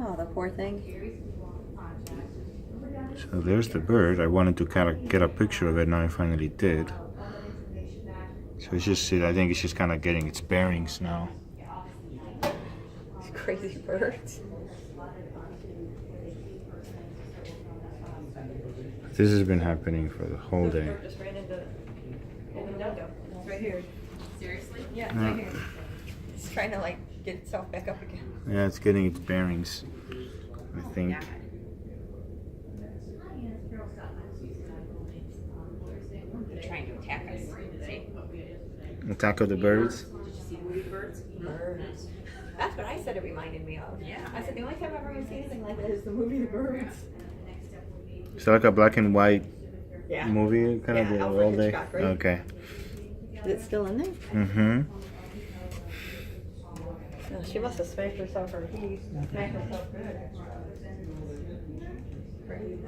Oh, the poor thing. So there's the bird. I wanted to kind of get a picture of it. Now I finally did. So it's just, I think it's just kind of getting its bearings now. Crazy birds. This has been happening for the whole day. Just ran into the window. It's right here. Seriously? Yeah, it's right here. It's trying to like get itself back up again. Yeah, it's getting its bearings, I think. They're trying to attack us. See? Attack of the birds? Did you see the movie Birds? Birds. That's what I said it reminded me of. Yeah. I said the only time I've ever seen anything like that is the movie The Birds. Is that like a black and white Yeah. movie? Kind of Yeah, the Alfred all day? Hitchcock, right? Okay. Is it still in there? Mm-hmm. No, she must have smacked herself or he smacked herself good. All right.